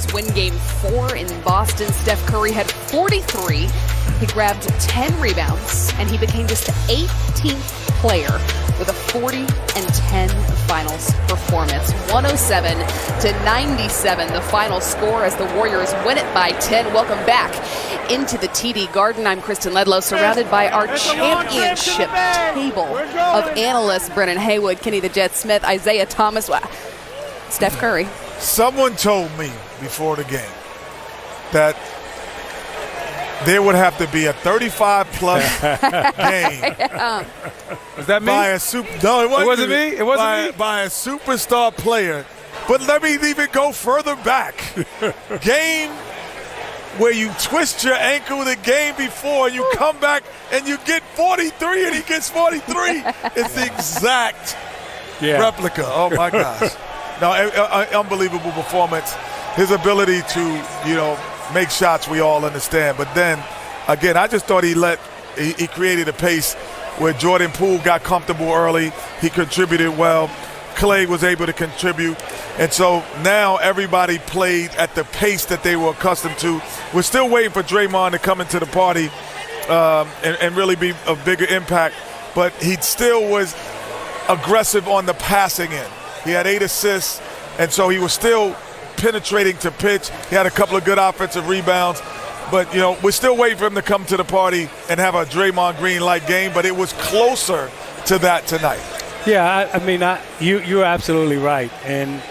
Warriors win Game 4 in Boston. Steph Curry had 43. He grabbed 10 rebounds, and he became just the 18th player with a 40-10 finals performance. 107-97, the final score as the Warriors win it by 10. Welcome back into the TD Garden. I'm Kristen Ledlow, surrounded by our championship table of analysts: Brennan Haywood, Kenny the Jet Smith, Isaiah Thomas, Steph Curry. Someone told me before the game that there would have to be a 35-plus game. Was that me? No, it wasn't me. It wasn't me. By a superstar player. But let me even go further back. Game where you twist your ankle the game before, you come back and you get 43, and he gets 43. It's the exact replica. Oh, my gosh. No, unbelievable performance. His ability to, make shots, we all understand. But then, again, I just thought he created a pace where Jordan Poole got comfortable early. He contributed well. Clay was able to contribute. And so now everybody played at the pace that they were accustomed to. We're still waiting for Draymond to come into the party and really be a bigger impact. But he still was aggressive on the passing end. He had 8 assists, and so he was still penetrating to pitch. He had a couple of good offensive rebounds. But, we're still waiting for him to come to the party and have a Draymond Green-like game, but it was closer to that tonight. Yeah, you're absolutely right. And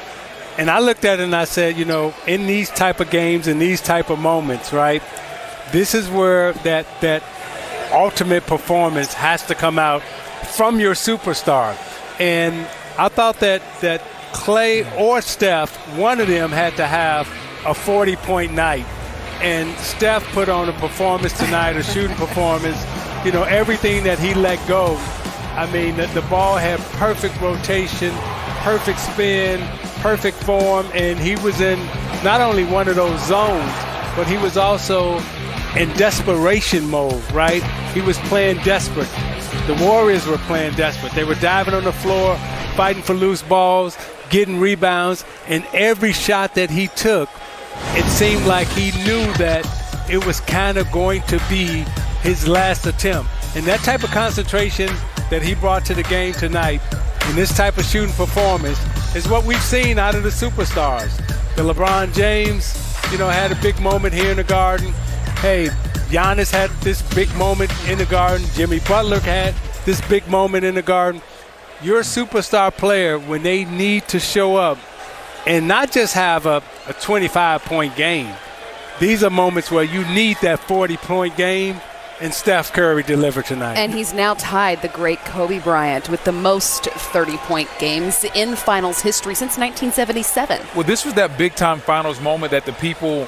I looked at it and I said, in these type of games, in these type of moments, right, this is where that ultimate performance has to come out from your superstar. And I thought that Clay or Steph, one of them had to have a 40-point night. And Steph put on a performance tonight, a shooting performance, everything that he let go. The ball had perfect rotation, perfect spin, perfect form, and he was in not only one of those zones, but he was also in desperation mode, right? He was playing desperate. The Warriors were playing desperate. They were diving on the floor, fighting for loose balls, getting rebounds, and every shot that he took, it seemed like he knew that it was kind of going to be his last attempt. And that type of concentration that he brought to the game tonight in this type of shooting performance is what we've seen out of the superstars. The LeBron James, had a big moment here in the Garden. Hey, Giannis had this big moment in the Garden. Jimmy Butler had this big moment in the Garden. You're a superstar player when they need to show up and not just have a 25-point game. These are moments where you need that 40-point game, and Steph Curry delivered tonight. And he's now tied the great Kobe Bryant with the most 30-point games in finals history since 1977. Well, this was that big-time finals moment that the people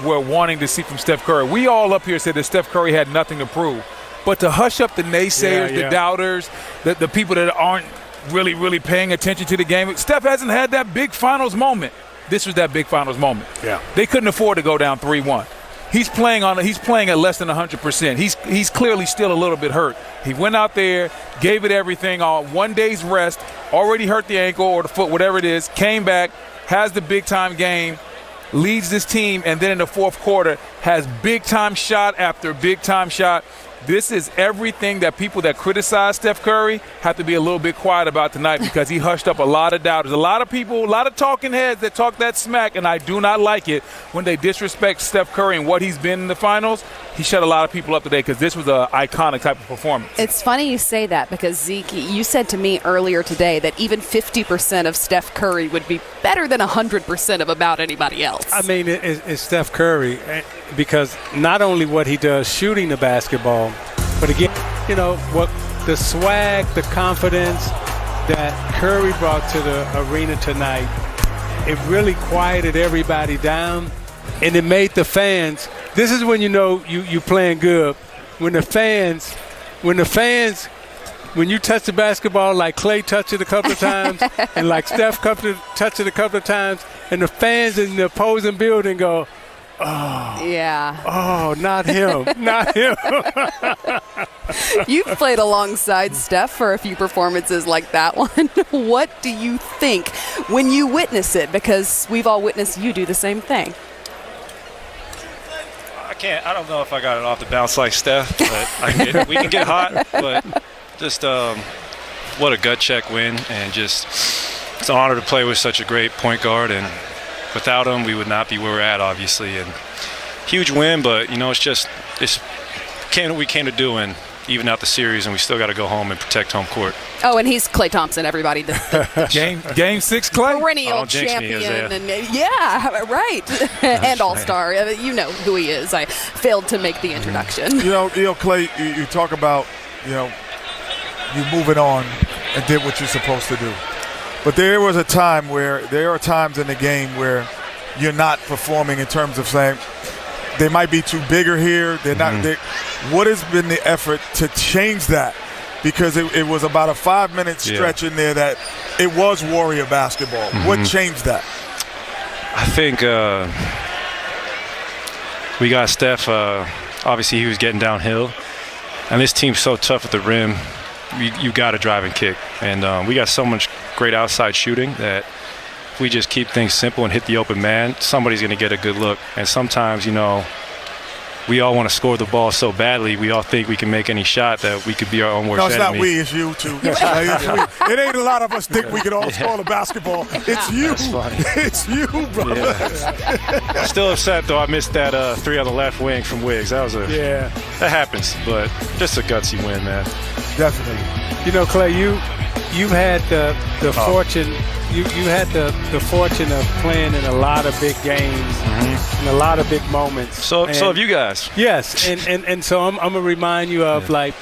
were wanting to see from Steph Curry. We all up here said that Steph Curry had nothing to prove. But to hush up the naysayers, the doubters, the people that aren't really paying attention to the game, Steph hasn't had that big finals moment. This was that big finals moment. Yeah. They couldn't afford to go down 3-1. He's playing at less than 100%. He's clearly still a little bit hurt. He went out there, gave it everything on 1 day's rest, already hurt the ankle or the foot, whatever it is, came back, has the big-time game, leads this team, and then in the fourth quarter has big-time shot after big-time shot. This is everything that people that criticize Steph Curry have to be a little bit quiet about tonight, because he hushed up a lot of doubters. A lot of people, a lot of talking heads that talk that smack, and I do not like it when they disrespect Steph Curry and what he's been in the finals. He shut a lot of people up today because this was an iconic type of performance. It's funny you say that, because, Zeke, you said to me earlier today that even 50% of Steph Curry would be better than 100% of about anybody else. It's Steph Curry, because not only what he does shooting the basketball, but again, what the swag, the confidence that Curry brought to the arena tonight, it really quieted everybody down, and it made the fans. This is when you playing good. When you touch the basketball like Clay touched it a couple of times and like Steph touched it a couple of times, and the fans in the opposing building go, Yeah. Oh, not him. Not him. You've played alongside Steph for a few performances like that one. What do you think when you witness it? Because we've all witnessed you do the same thing. I don't know if I got it off the bounce like Steph, but we can get hot. But just what a gut check win, and just it's an honor to play with such a great point guard. And without him, we would not be where we're at, obviously. And huge win, but we came to do, and even out the series, and we still got to go home and protect home court. Oh, and he's Klay Thompson, everybody. The Game 6, Klay? perennial champion. Right. And all-star. You know who he is. I failed to make the introduction. You know, Klay, you talk about, you moving on and did what you're supposed to do. But there are times in the game where you're not performing in terms of saying they might be too bigger here. They're not. What has been the effort to change that? Because it was about a 5-minute stretch in there that it was Warrior basketball. What changed that? I think we got Steph. Obviously, he was getting downhill, and this team's so tough at the rim. You got to drive and kick, and we got so much great outside shooting that if we just keep things simple and hit the open man, somebody's going to get a good look. And sometimes, we all want to score the ball so badly, we all think we can make any shot that we could be our own worst enemy. No, it's not we, it's you too. It ain't a lot of us think we can all score the basketball. It's you. That's funny. It's you, brother. I'm still upset, though. I missed that 3 on the left wing from Wiggs. That happens, but just a gutsy win, man. Definitely. Klay, you've had the fortune. You had the fortune of playing in a lot of big games and a lot of big moments. So have you guys. Yes, and so I'm gonna remind you of like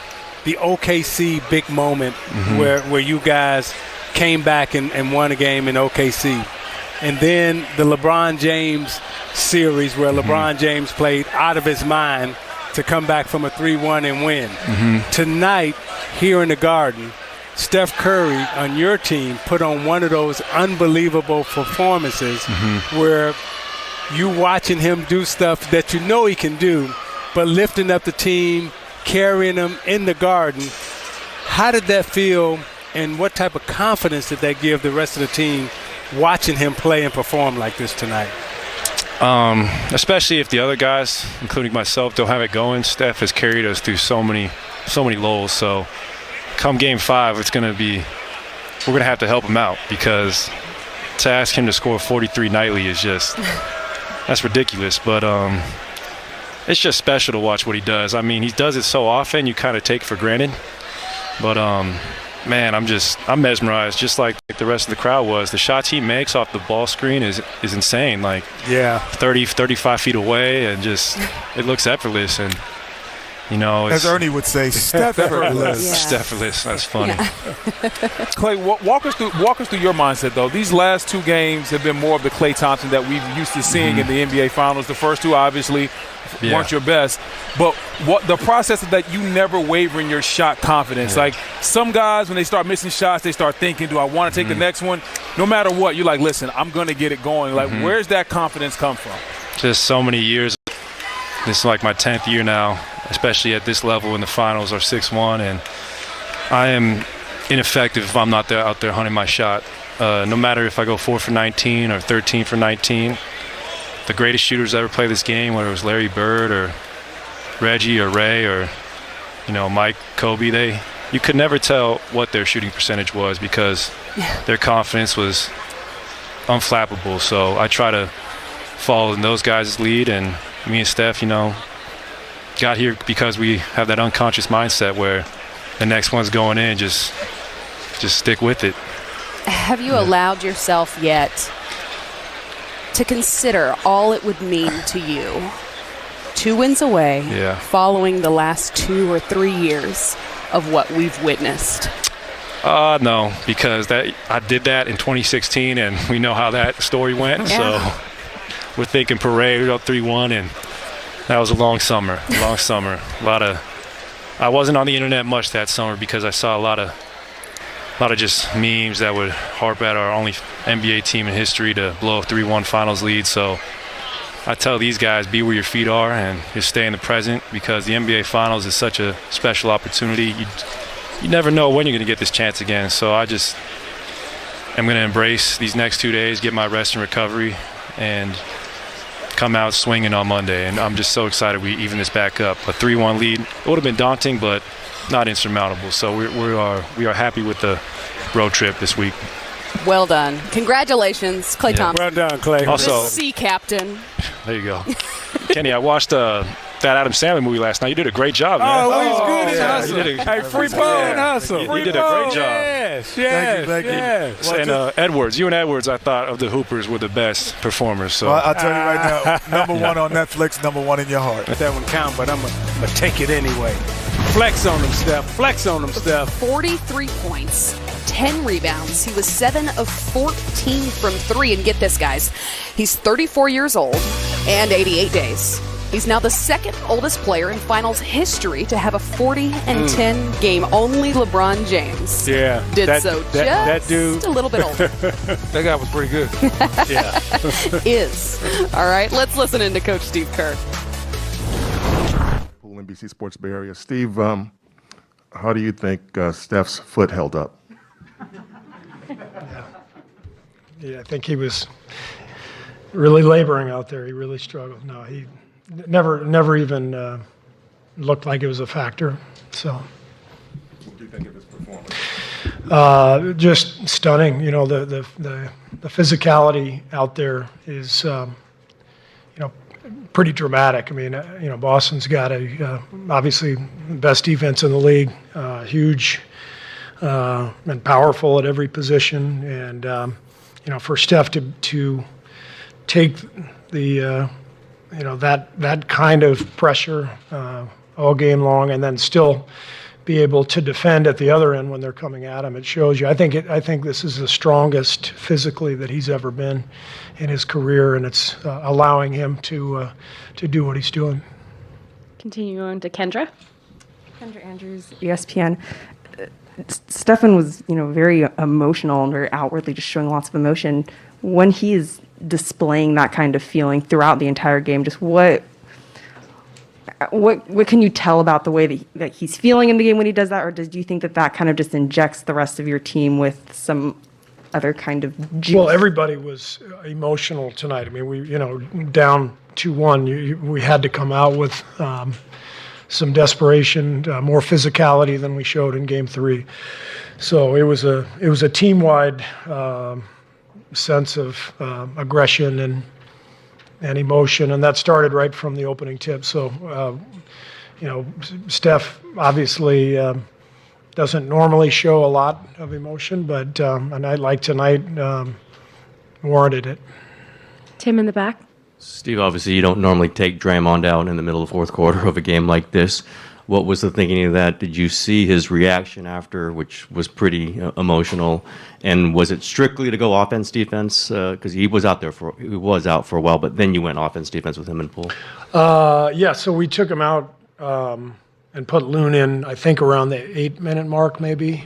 the OKC big moment where you guys came back and won a game in OKC, and then the LeBron James series where LeBron James played out of his mind to come back from a 3-1 and win. Tonight here in the Garden, Steph Curry on your team put on one of those unbelievable performances where you watching him do stuff that he can do, but lifting up the team, carrying them in the Garden. How did that feel, and what type of confidence did that give the rest of the team watching him play and perform like this tonight? Especially if the other guys, including myself, don't have it going. Steph has carried us through so many lows, so come Game 5, we're going to have to help him out, because to ask him to score 43 nightly is just, that's ridiculous. But it's just special to watch what he does. I mean, he does it so often, you kind of take it for granted. But, man, I'm mesmerized, just like the rest of the crowd was. The shots he makes off the ball screen is insane. 30, 35 feet away, and just, it looks effortless. And as Ernie would say, Steph-effortless. Steph-effortless. That's funny. Yeah. Klay, walk us through your mindset, though. These last 2 games have been more of the Klay Thompson that we've used to seeing in the NBA Finals. The first 2, obviously, weren't your best. But what the process is that you never waver in your shot confidence. Like some guys, when they start missing shots, they start thinking, do I want to take the next one? No matter what, you're like, listen, I'm going to get it going. Like, where's that confidence come from? Just so many years. This is like my 10th year now, especially at this level in the finals, or 6-1, and I am ineffective if I'm not out there hunting my shot. No matter if I go 4 for 19 or 13 for 19, the greatest shooters ever play this game, whether it was Larry Bird or Reggie or Ray or Mike, Kobe, you could never tell what their shooting percentage was, because their confidence was unflappable. So I try to follow in those guys' lead, and me and Steph, got here because we have that unconscious mindset where the next one's going in, just stick with it. Have you allowed yourself yet to consider all it would mean to you, 2 wins away, following the last 2 or 3 years of what we've witnessed? No, because I did that in 2016, and we know how that story went. So we're thinking parade, we're up 3-1, and that was a long summer. I wasn't on the internet much that summer because I saw a lot of just memes that would harp at our only NBA team in history to blow a 3-1 finals lead. So I tell these guys, be where your feet are and just stay in the present, because the NBA Finals is such a special opportunity. You never know when you're going to get this chance again. So I just am going to embrace these next 2 days, get my rest and recovery, and come out swinging on Monday. And I'm just so excited we even this back up. A 3-1 lead. It would have been daunting, but not insurmountable. So we are happy with the road trip this week. Well done. Congratulations, Klay Thompson. Well done, Klay. Also, the sea captain. there you go. Kenny, I watched that Adam Sandler movie last night. You did a great job, man. Oh, he's good in Hustle. You did Hey, free ball and Hustle. You did a great job. Yes, Thank you. yes. And Edwards, you and Edwards, I thought of the Hoopers were the best performers. So Well, I'll tell you right now, number one on Netflix, number one in your heart. Let that one count, but I'm going to take it anyway. Flex on them, Steph. Flex on them, Steph. 43 points, 10 rebounds. He was 7 of 14 from 3. And get this, guys. He's 34 years old and 88 days. He's now the second oldest player in finals history to have a 40-10 game. Only LeBron James did that dude. a little bit older. That guy was pretty good. Is. All right, let's listen into Coach Steve Kerr. NBC Sports Bay Area. Steve, how do you think Steph's foot held up? Yeah, I think he was really laboring out there. He really struggled. No, he never even looked like it was a factor. So. What do you think of his performance? Just stunning. You know, the physicality out there is, pretty dramatic. I mean, Boston's got obviously best defense in the league, huge and powerful at every position. And, for Steph to take the, that kind of pressure all game long and then still be able to defend at the other end when they're coming at him, it shows you. I think this is the strongest physically that he's ever been in his career, and it's allowing him to do what he's doing. Continue on to Kendra. Kendra Andrews, ESPN. Stephen was, very emotional and very outwardly just showing lots of emotion. When he is displaying that kind of feeling throughout the entire game, just what can you tell about the way that he's feeling in the game when he does that, or do you think that kind of just injects the rest of your team with some other kind of juice? Well, everybody was emotional tonight. I mean, we, down 2-1, we had to come out with some desperation, more physicality than we showed in Game 3. So it was a team-wide sense of aggression and emotion, and that started right from the opening tip. So, Steph obviously doesn't normally show a lot of emotion, but a night like tonight warranted it. Tim in the back. Steve, obviously you don't normally take Draymond out in the middle of the fourth quarter of a game like this. What was the thinking of that? Did you see his reaction after, which was pretty emotional? And was it strictly to go offense defense? Because he was out for a while, but then you went offense defense with him in Poole. Yeah, so we took him out and put Loon in, I think around the 8-minute mark, maybe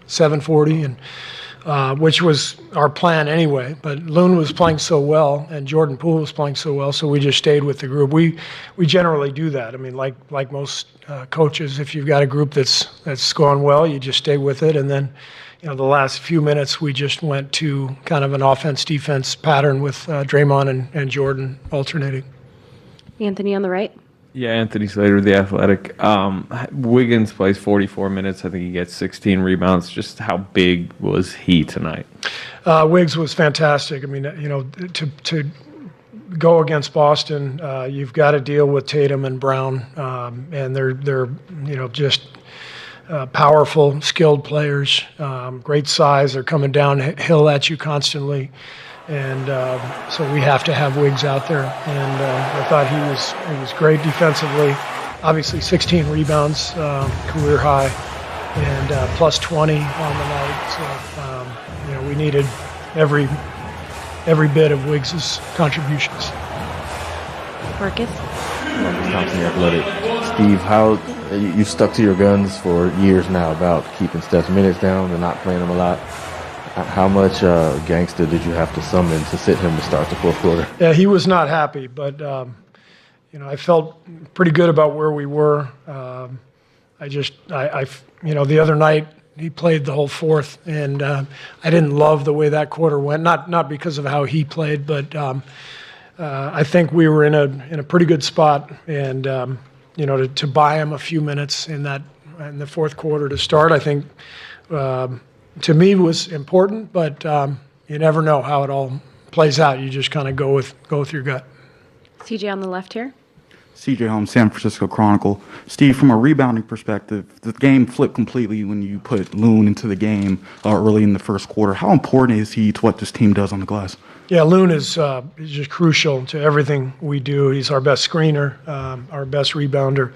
7:40, and which was our plan anyway. But Loon was playing so well, and Jordan Poole was playing so well, so we just stayed with the group. We generally do that. I mean, like most coaches, if you've got a group that's going well, you just stay with it. And then, the last few minutes, we just went to kind of an offense-defense pattern with Draymond and Jordan alternating. Anthony on the right. Yeah, Anthony Slater, The Athletic. Wiggins plays 44 minutes. I think he gets 16 rebounds. Just how big was he tonight? Wiggs was fantastic. I mean, to go against Boston, you've got to deal with Tatum and Brown, and they're just powerful, skilled players, great size. They're coming downhill at you constantly. And so we have to have Wiggs out there. And I thought he was great defensively. Obviously 16 rebounds, career high, and plus 20 on the night. So, we needed every bit of Wiggs' contributions. Marcus? Thompson, The Athletic. Steve, how you've stuck to your guns for years now about keeping Steph's minutes down and not playing him a lot. How much gangster did you have to summon to sit him to start the fourth quarter? Yeah, he was not happy, but I felt pretty good about where we were. The other night he played the whole fourth, and I didn't love the way that quarter went. Not because of how he played, but I think we were in a pretty good spot, and to buy him a few minutes in the fourth quarter to start, I think to me was important. But you never know how it all plays out. You just kind of go with your gut. CJ on the left here. CJ Holmes, San Francisco Chronicle. Steve, from a rebounding perspective, the game flipped completely when you put Loon into the game early in the first quarter. How important is he to what this team does on the glass? Yeah, Loon is just crucial to everything we do. He's our best screener, our best rebounder,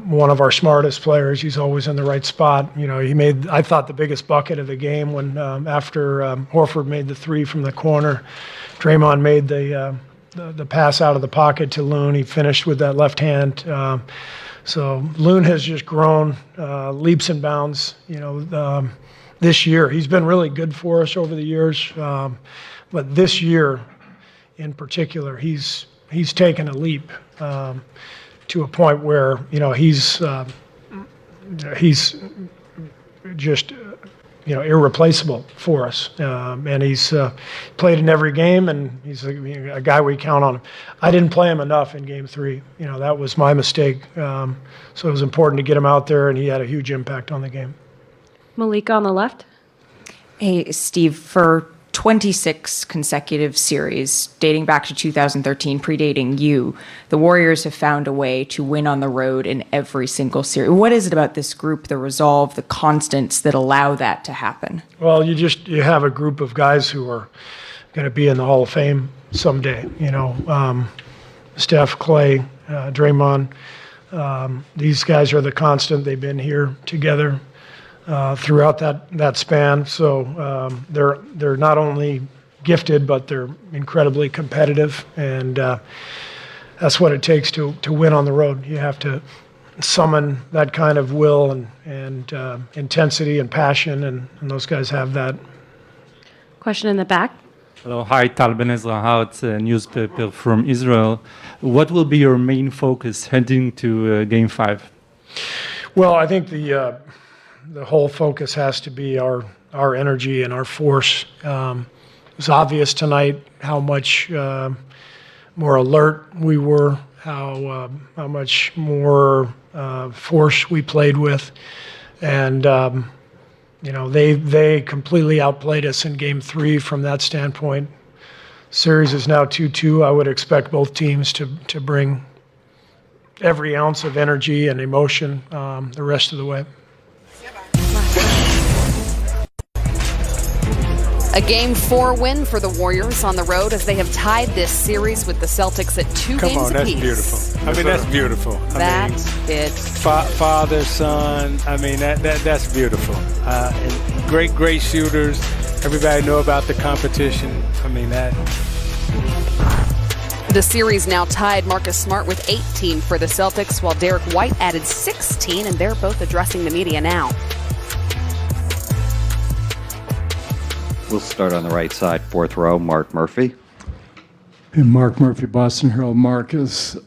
one of our smartest players. He's always in the right spot. He made, I thought, the biggest bucket of the game when after Horford made the three from the corner. Draymond made the pass out of the pocket to Loon. He finished with that left hand. So Loon has just grown leaps and bounds. This year he's been really good for us over the years, but this year in particular, he's taken a leap to a point where he's just irreplaceable for us, and he's played in every game, and he's a guy we count on. I didn't play him enough in Game 3. That was my mistake. So it was important to get him out there, and he had a huge impact on the game. Malika on the left. Hey, Steve, for 26 consecutive series dating back to 2013, predating you, the Warriors have found a way to win on the road in every single series. What is it about this group, the resolve, the constants that allow that to happen? Well, you have a group of guys who are going to be in the Hall of Fame someday. Steph, Clay, Draymond. These guys are the constant. They've been here together throughout that span. So they're not only gifted, but they're incredibly competitive, and that's what it takes to win on the road. You have to summon that kind of will and intensity and passion, and those guys have that. Question in the back. Hello, hi, Tal Ben Ezra Hart, newspaper from Israel. What will be your main focus heading to Game 5? Well, I think the whole focus has to be our energy and our force. It was obvious tonight how much more alert we were, how much more force we played with, and they completely outplayed us in Game 3 from that standpoint. Series is now 2-2. I would expect both teams to bring every ounce of energy and emotion the rest of the way. A Game 4 win for the Warriors on the road as they have tied this series with the Celtics at 2 Come games on, that's apiece. beautiful. That's beautiful. Father, son. That's beautiful. And great shooters. Everybody know about the competition. The series now tied. Marcus Smart with 18 for the Celtics, while Derek White added 16, and they're both addressing the media now. We'll start on the right side, fourth row, Mark Murphy. And Mark Murphy, Boston Herald. Marcus,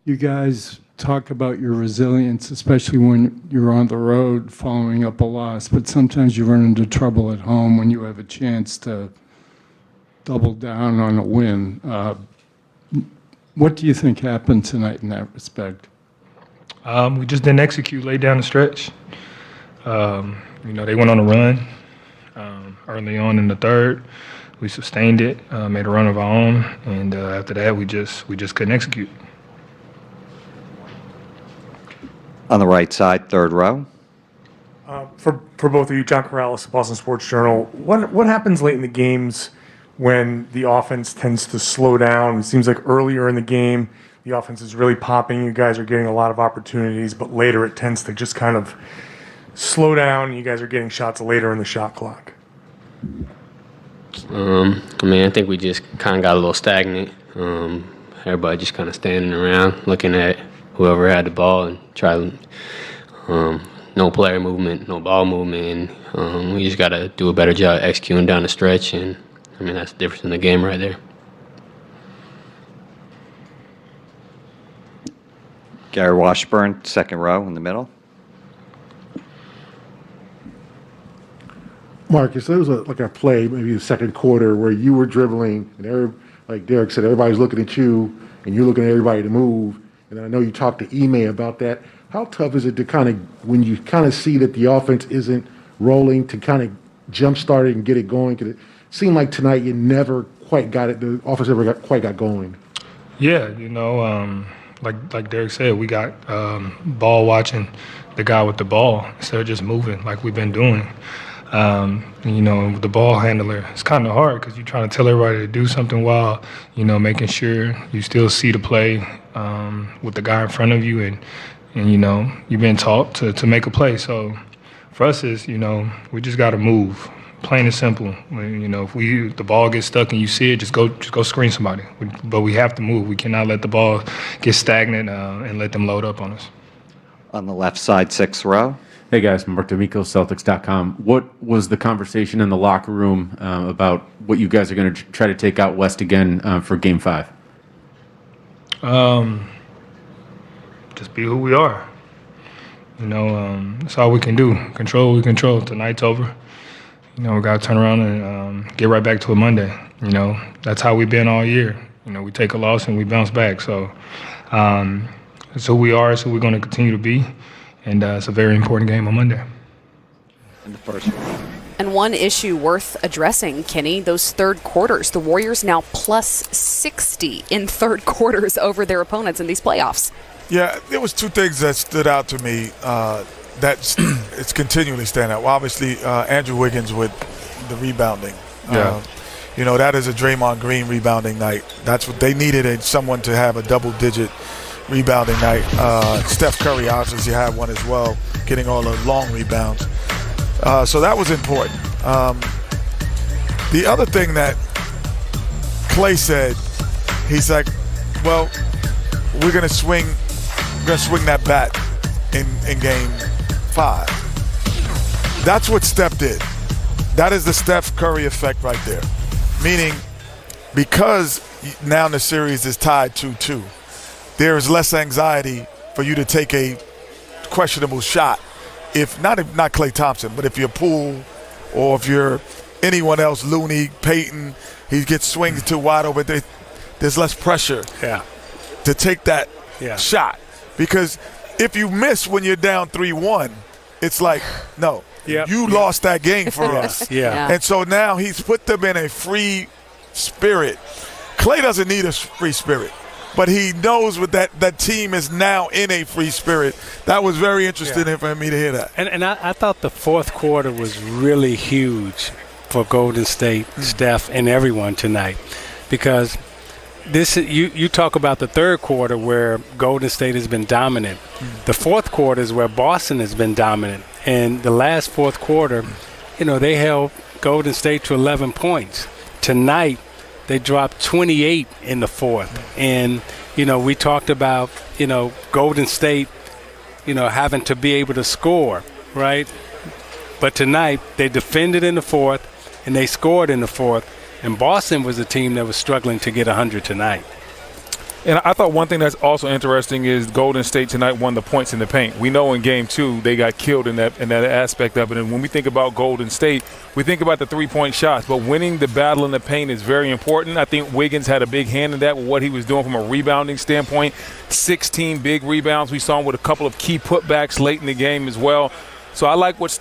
you guys talk about your resilience, especially when you're on the road following up a loss, but sometimes you run into trouble at home when you have a chance to double down on a win. What do you think happened tonight in that respect? We just didn't execute late down the stretch. They went on a run early on in the third. We sustained it, made a run of our own, and after that, we just couldn't execute. On the right side, third row. For both of you, John Corrales, Boston Sports Journal. What happens late in the games when the offense tends to slow down? It seems like earlier in the game, the offense is really popping. You guys are getting a lot of opportunities, but later it tends to just kind of slow down. You guys are getting shots later in the shot clock. I think we just kind of got a little stagnant. Everybody just kind of standing around looking at whoever had the ball and try to no player movement, no ball movement, and we just got to do a better job executing down the stretch, and I mean that's the difference in the game right there. Gary Washburn, second row in the middle. Marcus, there was like a play, maybe the second quarter, where you were dribbling, and like Derek said, everybody's looking at you, and you're looking at everybody to move. And I know you talked to Ime about that. How tough is it to kind of, when you kind of see that the offense isn't rolling, to kind of jumpstart it and get it going? Because it seemed like tonight you never quite got it, the offense never quite got going. Yeah, like Derek said, we got ball watching the guy with the ball instead of just moving like we've been doing. With the ball handler, it's kind of hard because you're trying to tell everybody to do something while, making sure you still see the play with the guy in front of you, and you've been taught to make a play. So for us is, we just got to move, plain and simple. If the ball gets stuck and you see it, just go screen somebody. But we have to move. We cannot let the ball get stagnant and let them load up on us. On the left side, sixth row. Hey guys, Mark D'Amico, Celtics.com. What was the conversation in the locker room about what you guys are going to try to take out West again for Game 5? Just be who we are. That's all we can do. Control what we control. Tonight's over. We got to turn around and get right back to it Monday. That's how we've been all year. We take a loss and we bounce back. So it's who we are. It's who we're going to continue to be. And it's a very important game on Monday. In the first one. And one issue worth addressing, Kenny, those third quarters. The Warriors now plus 60 in third quarters over their opponents in these playoffs. Yeah, there was two things that stood out to me that it's continually stand out. Well, obviously, Andrew Wiggins with the rebounding. Yeah. That is a Draymond Green rebounding night. That's what they needed, someone to have a double-digit rebounding night. Steph Curry obviously had one as well, getting all the long rebounds. So that was important. The other thing that Clay said, he's like, well, we're gonna swing that bat in Game 5. That's what Steph did. That is the Steph Curry effect right there. Meaning, because now the series is tied 2-2, there is less anxiety for you to take a questionable shot. If not Klay Thompson, but if you're Poole or if you're anyone else, Looney, Peyton, he gets swings too wide open. There's less pressure to take that shot. Because if you miss when you're down 3-1, it's like, no, you lost that game for us. And so now he's put them in a free spirit. Klay doesn't need a free spirit, but he knows what that team is now in a free spirit. That was very interesting for me to hear that. And I thought the fourth quarter was really huge for Golden State, Steph, and everyone tonight, because you talk about the third quarter where Golden State has been dominant. The fourth quarter is where Boston has been dominant. And the last fourth quarter, they held Golden State to 11 points. Tonight, they dropped 28 in the fourth. And, we talked about, Golden State, having to be able to score, right? But tonight, they defended in the fourth, and they scored in the fourth. And Boston was a team that was struggling to get 100 tonight. And I thought one thing that's also interesting is Golden State tonight won the points in the paint. We know in Game 2 they got killed in that aspect of it. And when we think about Golden State, we think about the three-point shots. But winning the battle in the paint is very important. I think Wiggins had a big hand in that with what he was doing from a rebounding standpoint. 16 big rebounds. We saw him with a couple of key putbacks late in the game as well. So I like what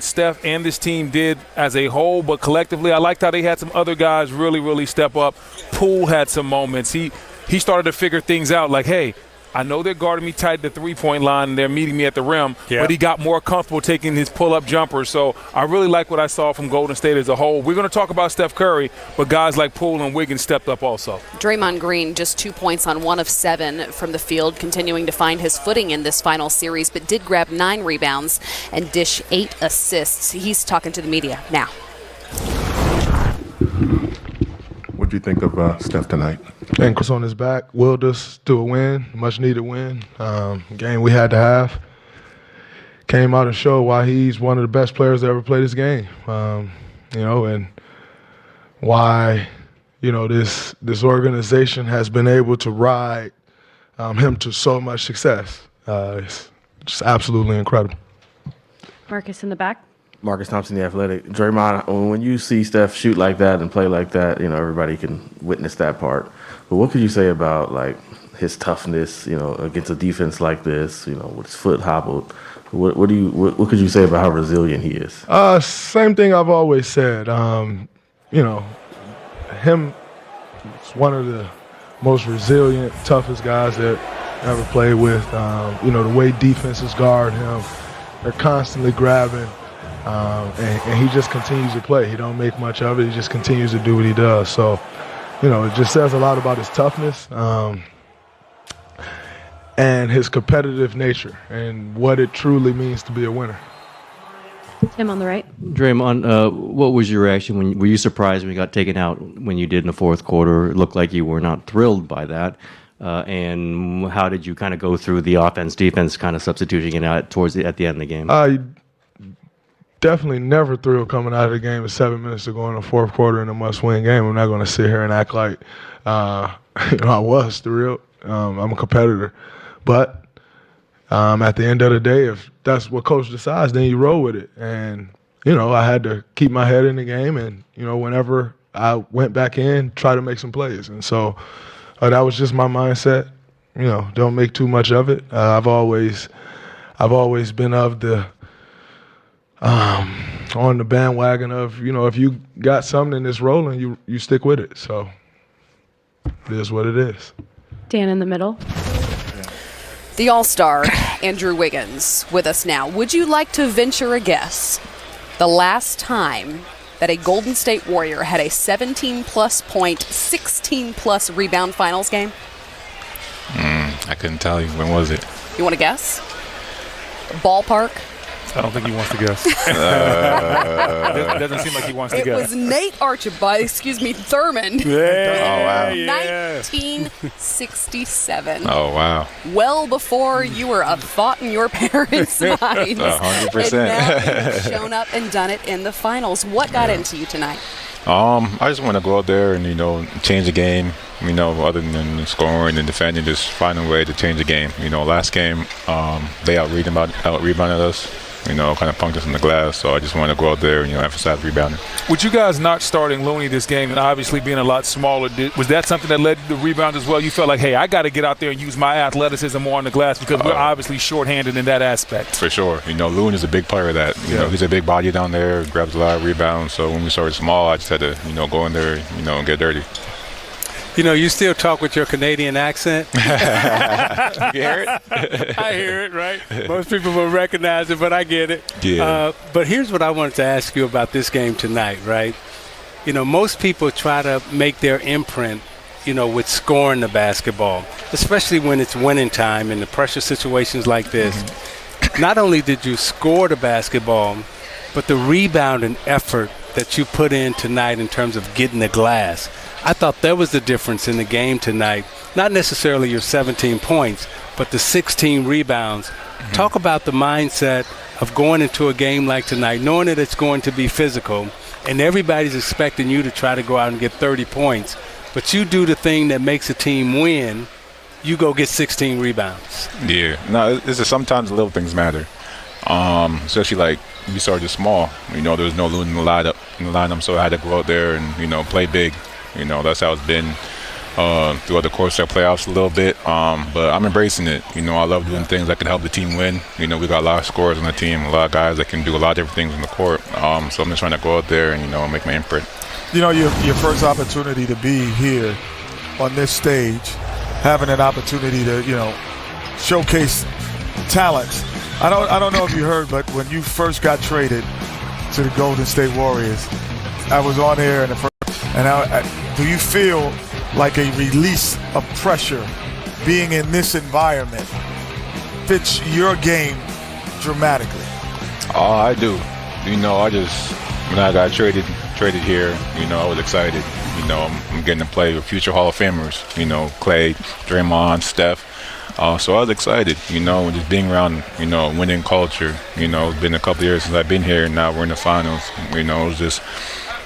Steph and this team did as a whole, but collectively I liked how they had some other guys really, really step up. Poole had some moments. He started to figure things out like, hey, I know they're guarding me tight at the three-point line and they're meeting me at the rim, but he got more comfortable taking his pull-up jumper. So I really like what I saw from Golden State as a whole. We're going to talk about Steph Curry, but guys like Poole and Wiggins stepped up also. Draymond Green just 2 points on 1 of 7 from the field, continuing to find his footing in this final series, but did grab 9 rebounds and dish 8 assists. He's talking to the media now. What do you think of Steph tonight? Ankles on his back, willed us to a win, much needed win. Game we had to have. came out and showed why he's one of the best players to ever play this game. And why, this organization has been able to ride him to so much success. It's just absolutely incredible. Marcus in the back. Marcus Thompson, The Athletic. Draymond, when you see Steph shoot like that and play like that, everybody can witness that part. But what could you say about, like, his toughness, against a defense like this, with his foot hobbled? What could you say about how resilient he is? Same thing I've always said. Him is one of the most resilient, toughest guys that I ever played with. The way defenses guard him, they're constantly grabbing. And he just continues to play. He don't make much of it. He just continues to do what he does. So, it just says a lot about his toughness and his competitive nature and what it truly means to be a winner. Tim on the right. Draymond, what was your reaction? Were you surprised when you got taken out when you did in the fourth quarter? It looked like you were not thrilled by that. And how did you kind of go through the offense-defense kind of substituting it out at the end of the game? Definitely never thrilled coming out of the game with 7 minutes to go in the fourth quarter in a must-win game. I'm not going to sit here and act like I was thrilled. I'm a competitor. But at the end of the day, if that's what coach decides, then you roll with it. And, I had to keep my head in the game. And, whenever I went back in, try to make some plays. And so that was just my mindset. Don't make too much of it. I've always been of the on the bandwagon of, if you got something that's rolling, you stick with it. So it is what it is. Dan in the middle. The All-Star, Andrew Wiggins, with us now. Would you like to venture a guess the last time that a Golden State Warrior had a 17-plus point, 16-plus rebound finals game? I couldn't tell you. When was it? You want to guess? Ballpark? I don't think he wants to guess. It doesn't seem like he wants to guess. It was Nate Thurmond. Yeah. 1967. Oh, wow. Well before you were a thought in your parents' minds. 100%. And now you've shown up and done it in the finals. What got into you tonight? I just want to go out there and, change the game, other than scoring and defending, just find a way to change the game. Last game, they out-rebounded us. Kind of punked us in the glass, so I just want to go out there and, emphasize rebounding. With you guys not starting Looney this game and obviously being a lot smaller, was that something that led to the rebound as well? You felt like, hey, I got to get out there and use my athleticism more on the glass because we're obviously shorthanded in that aspect. For sure. Loon is a big player of that. He's a big body down there, grabs a lot of rebounds. So when we started small, I just had to, go in there, and get dirty. You still talk with your Canadian accent. You hear it? I hear it, right? Most people will recognize it, but I get it. Yeah. But here's what I wanted to ask you about this game tonight, right? Most people try to make their imprint, with scoring the basketball, especially when it's winning time in the pressure situations like this. Mm-hmm. Not only did you score the basketball, but the rebound and effort that you put in tonight in terms of getting the glass. I thought that was the difference in the game tonight. Not necessarily your 17 points, but the 16 rebounds. Mm-hmm. Talk about the mindset of going into a game like tonight, knowing that it's going to be physical, and everybody's expecting you to try to go out and get 30 points. But you do the thing that makes a team win. You go get 16 rebounds. Yeah. No, this is sometimes little things matter. Especially like we started small. There was no Loon in the lineup, so I had to go out there and, play big. That's how it's been throughout the course of the playoffs a little bit. But I'm embracing it. I love doing things that can help the team win. We got a lot of scorers on the team, a lot of guys that can do a lot of different things on the court. So I'm just trying to go out there and, make my imprint. Your first opportunity to be here on this stage, having an opportunity to, showcase talents. I don't know if you heard, but when you first got traded to the Golden State Warriors, I was on here in the first. And do you feel like a release of pressure being in this environment fits your game dramatically? Oh, I do. When I got traded here, I was excited. I'm getting to play with future Hall of Famers. Clay, Draymond, Steph. So I was excited, just being around, winning culture. It's been a couple years since I've been here, and now we're in the finals.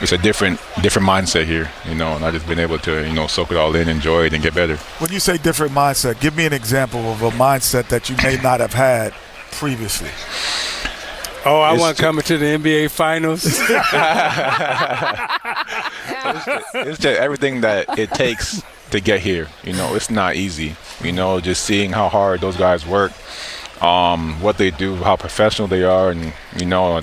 It's a different mindset here, and I've just been able to, soak it all in, enjoy it, and get better. When you say different mindset, give me an example of a mindset that you may not have had previously. Oh, I want coming to the NBA Finals. It's just everything that it takes to get here. It's not easy. Just seeing how hard those guys work, what they do, how professional they are, and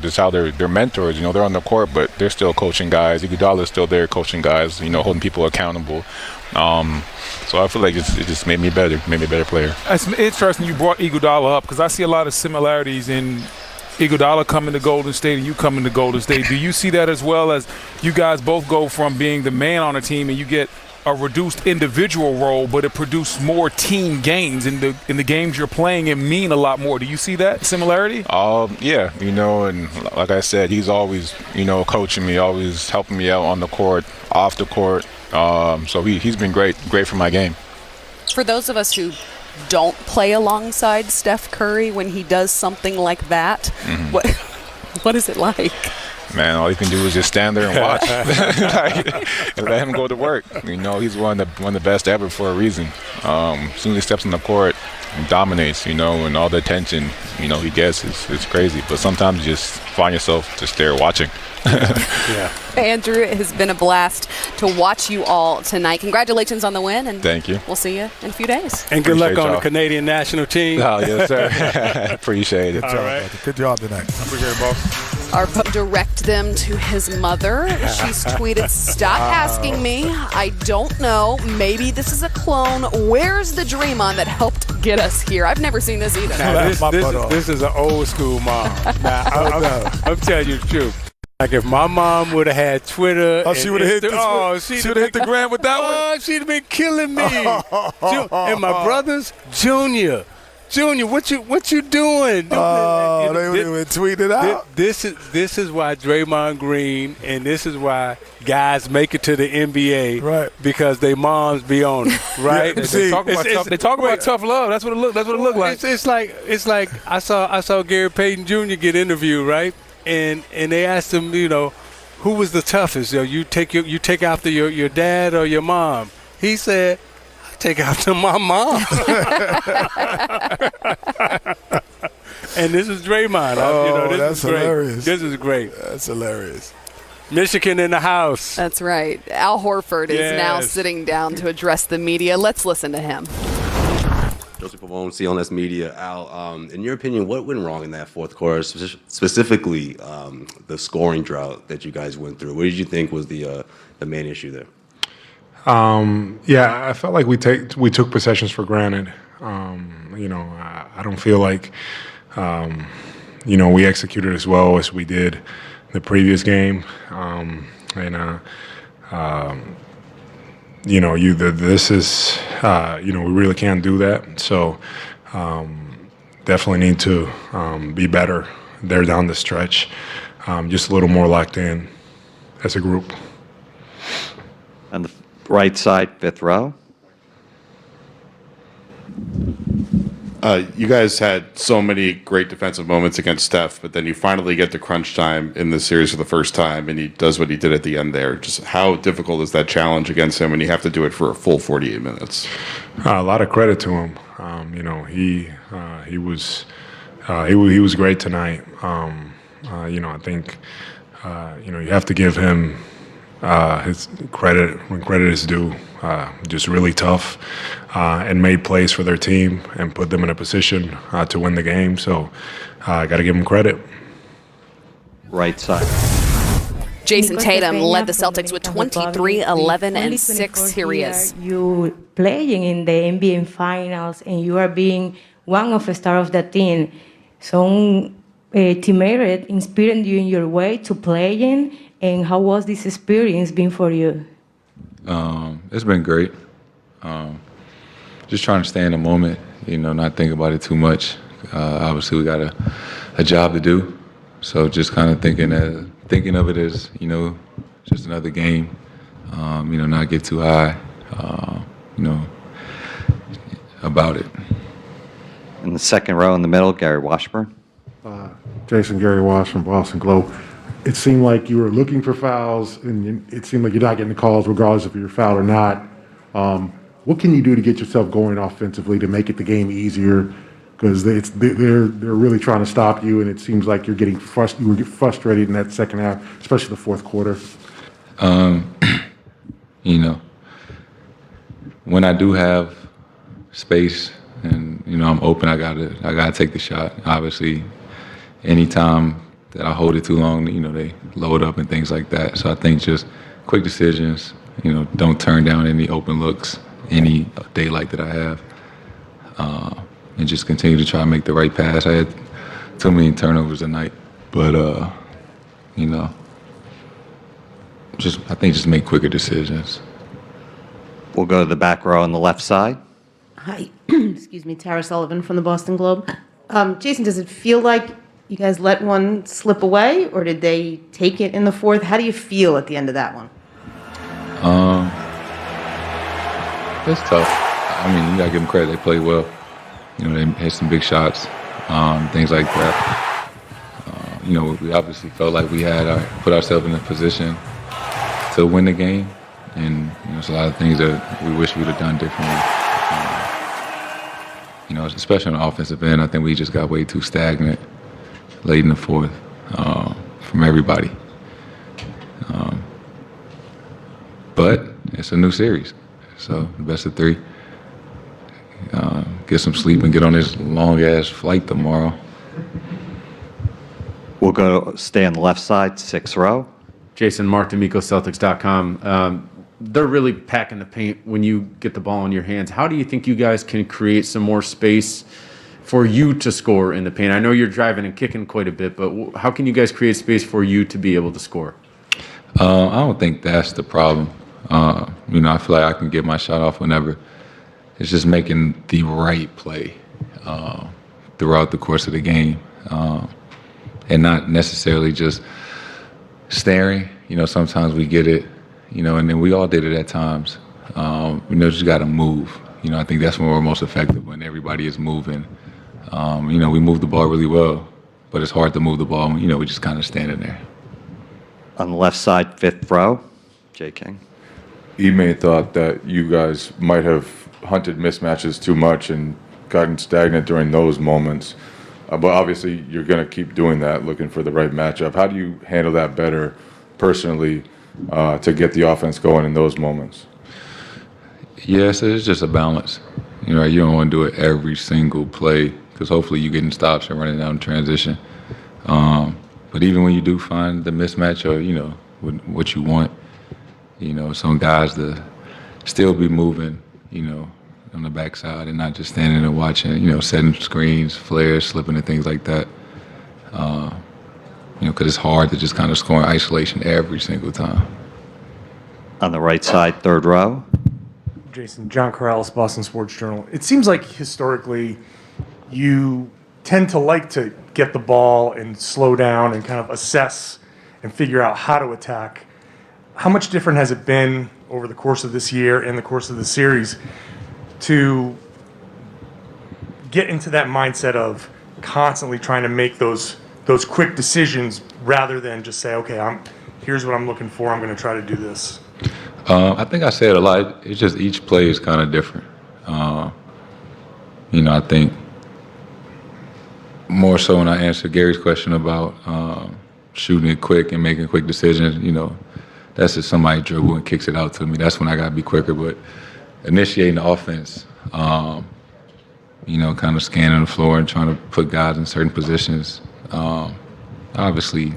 just how they're mentors. They're on the court, but they're still coaching guys. Iguodala's still there coaching guys. Holding people accountable. So I feel like it just made me better, made me a better player. It's interesting you brought Iguodala up because I see a lot of similarities in Iguodala coming to Golden State and you coming to Golden State. Do you see that as well, as you guys both go from being the man on a team and you get a reduced individual role, but it produced more team gains in the games you're playing and mean a lot more? Do you see that similarity? Yeah, and like I said, he's always, coaching me, always helping me out on the court, off the court. So he's been great for my game. For those of us who don't play alongside Steph Curry when he does something like that, what is it like? Man, all you can do is just stand there and watch and let him go to work. He's one of the best ever for a reason. As soon as he steps on the court, he dominates, and all the attention, he gets is crazy. But sometimes you just find yourself just there watching. Yeah. Andrew, it has been a blast to watch you all tonight. Congratulations on the win, and thank you. We'll see you in a few days. And good luck on the Canadian national team. Oh, yes, sir. Appreciate it. Good job, Good job tonight. Appreciate it, boss. Direct them to his mother. She's tweeted, "Stop asking me. I don't know. Maybe this is a clone. Where's the dream on that helped get us here?" I've never seen this either. This is an old school mom. I'm telling you the truth. Like if my mom would have had Twitter, she would have hit the gram with that one. Oh, she'd have been killing me. And my brothers, Junior, what you doing? Oh, they would have tweeted out. This is why Draymond Green, and this is why guys make it to the NBA, right? Because they moms be on it, right? They talk about tough love. That's what it looked like. It's like I saw Gary Payton Jr. get interviewed, right? And they asked him, who was the toughest? You take after your dad or your mom? He said, I take after my mom. And this is Draymond. That's hilarious. This is great. That's hilarious. Michigan in the house. That's right. Al Horford is now sitting down to address the media. Let's listen to him. Joseph Pavone, CLNS Media. Al, in your opinion, what went wrong in that fourth quarter, specifically the scoring drought that you guys went through? What did you think was the main issue there? I felt like we took possessions for granted. I don't feel like we executed as well as we did the previous game, this is we really can't do that. So definitely need to be better there down the stretch. Just a little more locked in as a group. On the right side, fifth row. You guys had so many great defensive moments against Steph, but then you finally get to crunch time in this series for the first time, and he does what he did at the end there. Just how difficult is that challenge against him when you have to do it for a full 48 minutes? A lot of credit to him. He was great tonight. I think you have to give him his credit when credit is due. Just really tough and made plays for their team and put them in a position to win the game. So I got to give him credit. Right side. Jason Tatum led the Celtics with 23, 11, and 6. Here he is. You playing in the NBA Finals and you are being one of the stars of the team. Some teammate inspired you in your way to playing, and how was this experience been for you? It's been great. Just trying to stay in the moment, not think about it too much. Obviously, we got a job to do, so just kind of thinking of it as just another game. Not get too high, about it. In the second row in the middle, Gary Washburn. Jason, Gary Wash from Boston Globe. It seemed like you were looking for fouls, and it seemed like you're not getting the calls regardless if you're fouled or not. What can you do to get yourself going offensively to make it the game easier? Because they're really trying to stop you, and it seems like you were frustrated in that second half, especially the fourth quarter. You know, when I do have space and I'm open, I gotta take the shot. Obviously, anytime that I hold it too long, they load up and things like that. So I think just quick decisions. Don't turn down any open looks any daylight that I have, and just continue to try to make the right pass. I had too many turnovers tonight, but I think just make quicker decisions. We'll go to the back row on the left side. Hi, excuse me, Tara Sullivan from the Boston Globe. Jason, does it feel like you guys let one slip away, or did they take it in the fourth? How do you feel at the end of that one? It's tough. I mean, you gotta give them credit. They played well. They had some big shots, things like that. We obviously felt like we had put ourselves in a position to win the game, and there's a lot of things that we wish we'd have done differently. Especially on the offensive end, I think we just got way too stagnant late in the fourth from everybody. But it's a new series, so the best of three. Get some sleep and get on this long-ass flight tomorrow. We'll stay on the left side, sixth row. Jason, Mark D'Amico, Celtics.com. They're really packing the paint when you get the ball in your hands. How do you think you guys can create some more space for you to score in the paint? I know you're driving and kicking quite a bit, but how can you guys create space for you to be able to score? I don't think that's the problem. I feel like I can get my shot off whenever. It's just making the right play throughout the course of the game, and not necessarily just staring. Sometimes we get it, and then we all did it at times. Just got to move. I think that's when we're most effective, when everybody is moving. We move the ball really well, but it's hard to move the ball when, we just kind of standing there. On the left side, fifth row, Jay King. Ime thought that you guys might have hunted mismatches too much and gotten stagnant during those moments. But obviously, you're going to keep doing that, looking for the right matchup. How do you handle that better personally to get the offense going in those moments? Yes, it's just a balance. You don't want to do it every single play because hopefully you're getting stops and running down in transition. But even when you do find the mismatch or, what you want, some guys to still be moving, on the backside and not just standing and watching, setting screens, flares, slipping and things like that. Because it's hard to just kind of score in isolation every single time. On the right side, third row. Jason, John Corrales, Boston Sports Journal. It seems like historically you tend to like to get the ball and slow down and kind of assess and figure out how to attack. How much different has it been over the course of this year and the course of the series to get into that mindset of constantly trying to make those quick decisions rather than just say, okay, here's what I'm looking for, I'm going to try to do this? I think I said a lot. It's just each play is kind of different. I think more so when I answered Gary's question about shooting it quick and making quick decisions, that's just somebody dribble and kicks it out to me. That's when I got to be quicker. But initiating the offense, kind of scanning the floor and trying to put guys in certain positions, obviously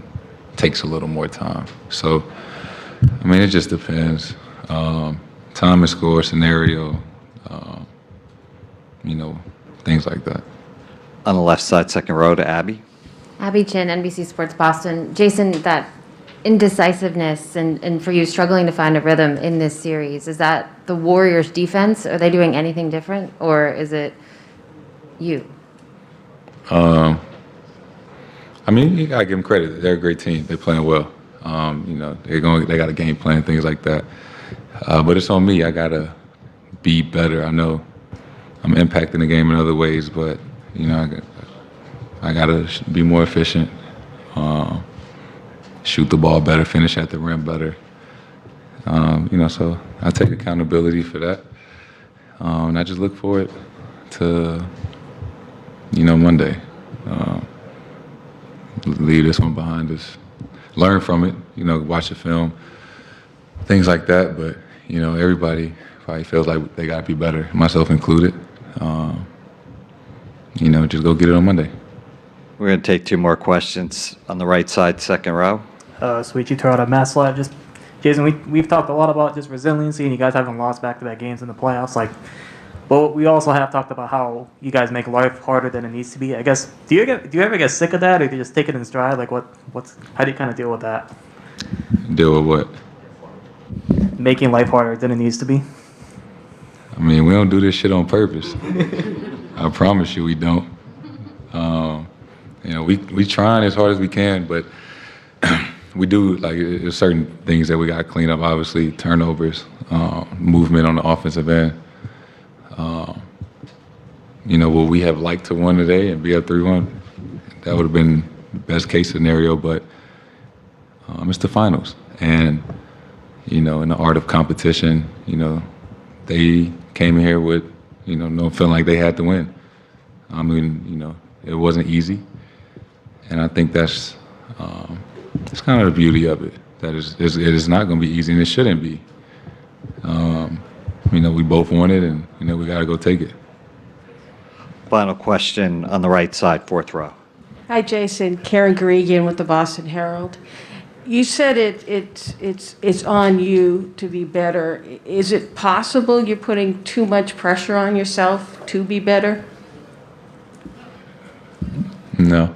takes a little more time. So, it just depends. Time and score, scenario, things like that. On the left side, second row to Abby. Abby Chin, NBC Sports Boston. Jason, that indecisiveness and for you struggling to find a rhythm in this series, is that the Warriors' defense? Are they doing anything different, or is it you? You gotta give them credit. They're a great team. They're playing well. They got a game plan, things like that. But it's on me. I gotta be better. I know I'm impacting the game in other ways, but I gotta be more efficient, shoot the ball better, finish at the rim better. So I take accountability for that, and I just look forward to Monday. Leave this one behind us, learn from it, watch the film, things like that. But everybody probably feels like they gotta be better, myself included. Just go get it on Monday. We're going to take two more questions on the right side, second row. Sweet, you throw out a mass slide. Just Jason, we've talked a lot about just resiliency, and you guys haven't lost back-to-back games in the playoffs. But we also have talked about how you guys make life harder than it needs to be. I guess, do you ever get sick of that, or do you just take it in stride? How do you kind of deal with that? Deal with what? Making life harder than it needs to be. I mean, we don't do this shit on purpose. I promise you, we don't. We trying as hard as we can, but we do, there's certain things that we got to clean up. Obviously, turnovers, movement on the offensive end. Would we have liked to win today and be up 3-1? That would have been the best case scenario, but it's the finals. And, in the art of competition, they came in here with, no feeling like they had to win. I mean, it wasn't easy. And I think that's kind of the beauty of it, that it is not going to be easy, and it shouldn't be. We both want it, and, we got to go take it. Final question on the right side, fourth row. Hi, Jason. Karen Gregan with the Boston Herald. You said it's on you to be better. Is it possible you're putting too much pressure on yourself to be better? No.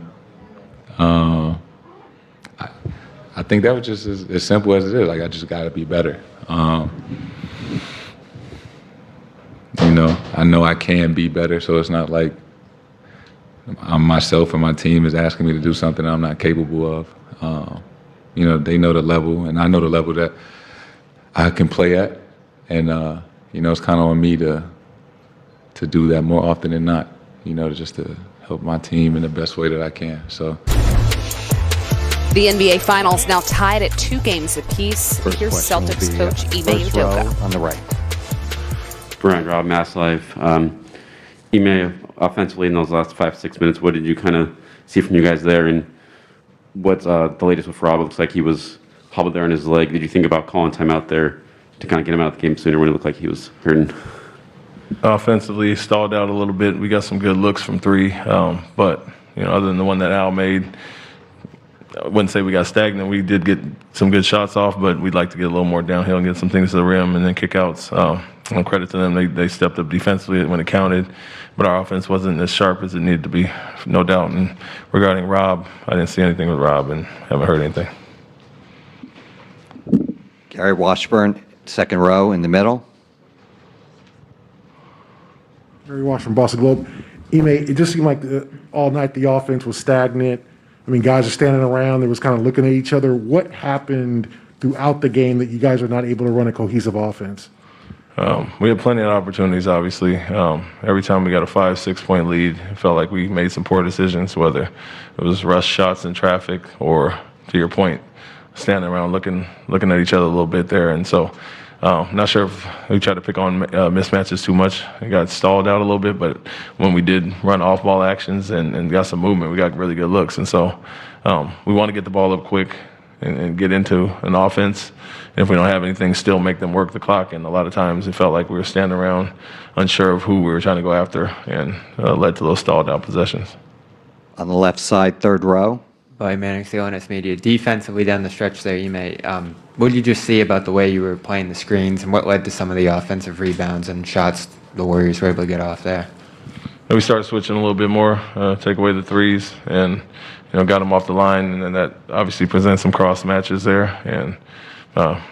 I think that was just as simple as it is. I just got to be better. I know I can be better, so it's not like myself or my team is asking me to do something I'm not capable of. They know the level, and I know the level that I can play at, and it's kind of on me to do that more often than not. Just to help my team in the best way that I can. So. The NBA Finals now tied at 2 games apiece. Here's Celtics coach Ime Udoka. On the right. Brian Rob, Mass Life. Ime, offensively in those last 5-6 minutes, what did you kind of see from you guys there? And what's the latest with Rob? It looks like he was hobbled there on his leg. Did you think about calling time out there to kind of get him out of the game sooner when it looked like he was hurting? Offensively, stalled out a little bit. We got some good looks from 3, but other than the one that Al made, I wouldn't say we got stagnant. We did get some good shots off, but we'd like to get a little more downhill and get some things to the rim and then kickouts. Credit to them, they stepped up defensively when it counted, but our offense wasn't as sharp as it needed to be, no doubt. And regarding Rob, I didn't see anything with Rob and haven't heard anything. Gary Washburn, second row in the middle. Gary Washburn, Boston Globe. Ime, it just seemed like all night the offense was stagnant. I mean, guys are standing around. They was kind of looking at each other. What happened throughout the game that you guys are not able to run a cohesive offense? We had plenty of opportunities, obviously. Every time we got a 5-6 point lead, it felt like we made some poor decisions, whether it was rush shots in traffic or, to your point, standing around looking at each other a little bit there. And so not sure if we tried to pick on mismatches too much. It got stalled out a little bit, but when we did run off-ball actions and got some movement, we got really good looks. And so we want to get the ball up quick and get into an offense. And if we don't have anything, still make them work the clock. And a lot of times it felt like we were standing around unsure of who we were trying to go after, and led to those stalled out possessions. On the left side, third row. By Manning CLNS Media. Defensively down the stretch there, Ime, what did you just see about the way you were playing the screens, and what led to some of the offensive rebounds and shots the Warriors were able to get off there? And we started switching a little bit more, take away the threes, and got them off the line, and then that obviously presents some cross matches there. And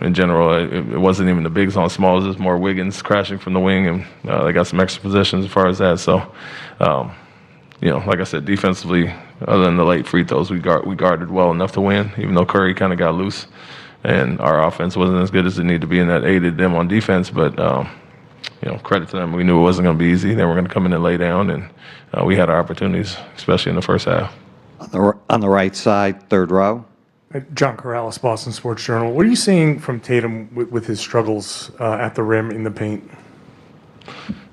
in general, it wasn't even the bigs on smalls; it was more Wiggins crashing from the wing, and they got some extra possessions as far as that. So, like I said, defensively, other than the late free throws, we guarded well enough to win, even though Curry kind of got loose, and our offense wasn't as good as it needed to be, and that aided them on defense. But credit to them. We knew it wasn't going to be easy. They were going to come in and lay down, and we had our opportunities, especially in the first half. On the right side, third row. John Corrales, Boston Sports Journal. What are you seeing from Tatum with his struggles at the rim in the paint?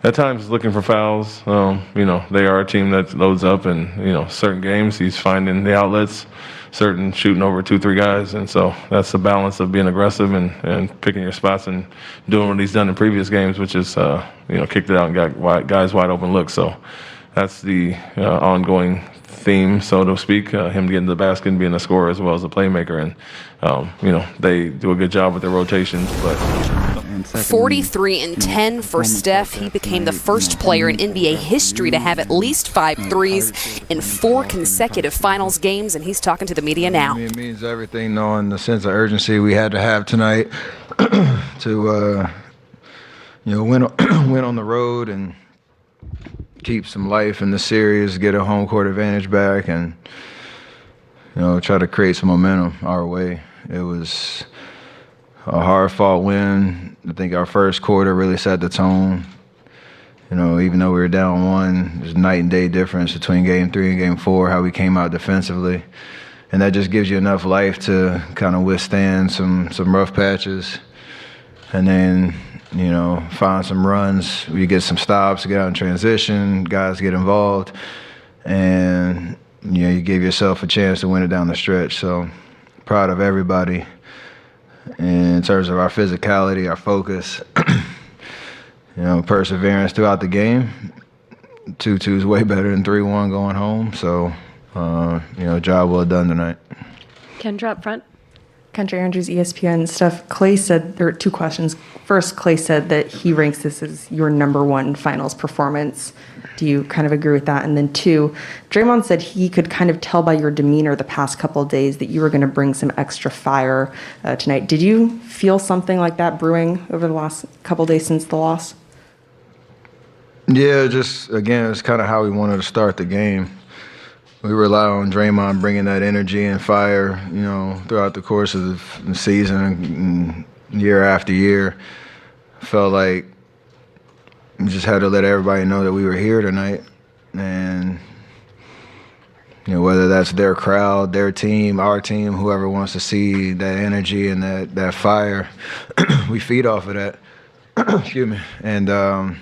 At times looking for fouls. They are a team that loads up, and certain games he's finding the outlets, certain shooting over 2-3 guys, and so that's the balance of being aggressive and picking your spots and doing what he's done in previous games, which is kicked it out and got guys wide open looks. So that's the ongoing theme, so to speak. Him getting to the basket and being a scorer as well as a playmaker, and they do a good job with their rotations, but. 43 and 10 for Steph. He became the first player in NBA history to have at least 5 threes in 4 consecutive finals games, and he's talking to the media now. It means everything, knowing the sense of urgency we had to have tonight to win on the road and keep some life in the series, get a home court advantage back, and try to create some momentum our way. It was a hard-fought win. I think our first quarter really set the tone. Even though we were down 1, there's a night and day difference between Game 3 and Game 4, how we came out defensively. And that just gives you enough life to kind of withstand some rough patches. And then, find some runs. We get some stops, get out in transition, guys get involved. And, you give yourself a chance to win it down the stretch. So, proud of everybody. In terms of our physicality, our focus, perseverance throughout the game. 2-2 is way better than 3-1 going home. So, job well done tonight. Kendra up front. Kendra Andrews, ESPN. Steph, Clay said, there are 2 questions. First, Clay said that he ranks this as your #1 finals performance. Do you kind of agree with that? And then 2, Draymond said he could kind of tell by your demeanor the past couple of days that you were going to bring some extra fire tonight. Did you feel something like that brewing over the last couple of days since the loss? Yeah, just, again, it's kind of how we wanted to start the game. We rely on Draymond bringing that energy and fire, throughout the course of the season and year after year. Felt like we just had to let everybody know that we were here tonight. And, whether that's their crowd, their team, our team, whoever wants to see that energy and that fire, we feed off of that. Excuse me. And,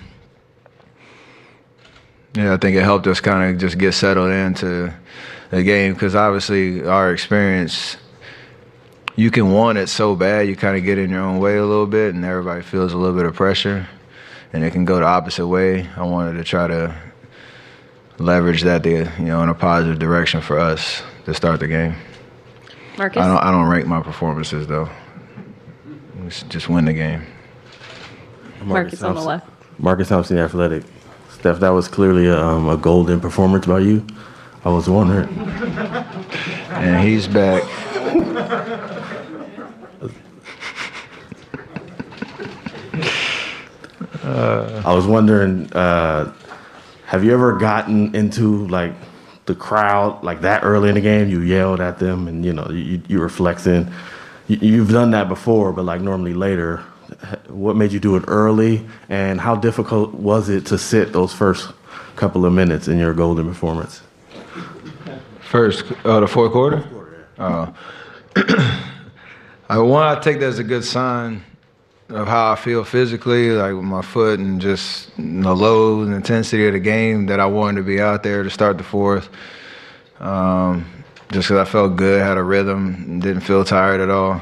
I think it helped us kind of just get settled into the game because obviously our experience, you can want it so bad, you kind of get in your own way a little bit and everybody feels a little bit of pressure and it can go the opposite way. I wanted to try to leverage that in a positive direction for us to start the game. Marcus? I don't rank my performances though. Just win the game. Marcus on the left. Marcus Thompson, Athletic. Steph, that was clearly a golden performance by you. I was wondering. And he's back. I was wondering, have you ever gotten into the crowd that early in the game? You yelled at them and you were flexing. You've done that before, but normally later. What made you do it early, and how difficult was it to sit those first couple of minutes in your golden performance? The fourth quarter? I take that as a good sign of how I feel physically, with my foot and just the low and intensity of the game that I wanted to be out there to start the fourth. Just because I felt good, had a rhythm, and didn't feel tired at all.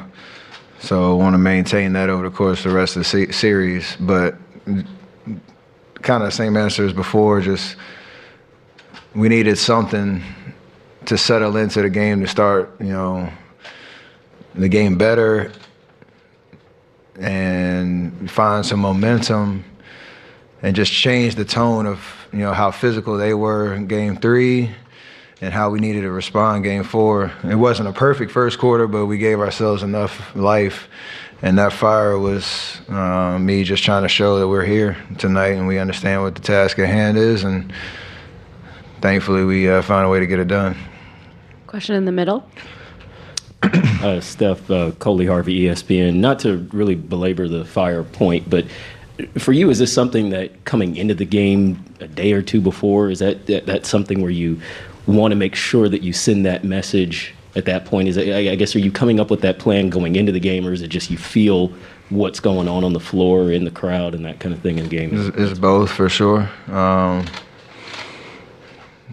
So I want to maintain that over the course of the rest of the series. But kind of the same answer as before, just we needed something to settle into the game to start, the game better and find some momentum and just change the tone of, how physical they were in Game 3 and how we needed to respond Game 4. It wasn't a perfect first quarter, but we gave ourselves enough life. And that fire was me just trying to show that we're here tonight and we understand what the task at hand is. And thankfully, we found a way to get it done. Question in the middle. Steph, Coley Harvey, ESPN. Not to really belabor the fire point, but For you, is this something that coming into the game a day or two before, is that something where you want to make sure that you send that message at that point? Is it, I guess, are you coming up with that plan going into the game, or is it just you feel what's going on the floor, in the crowd, and that kind of thing in the game? It's both, for sure. A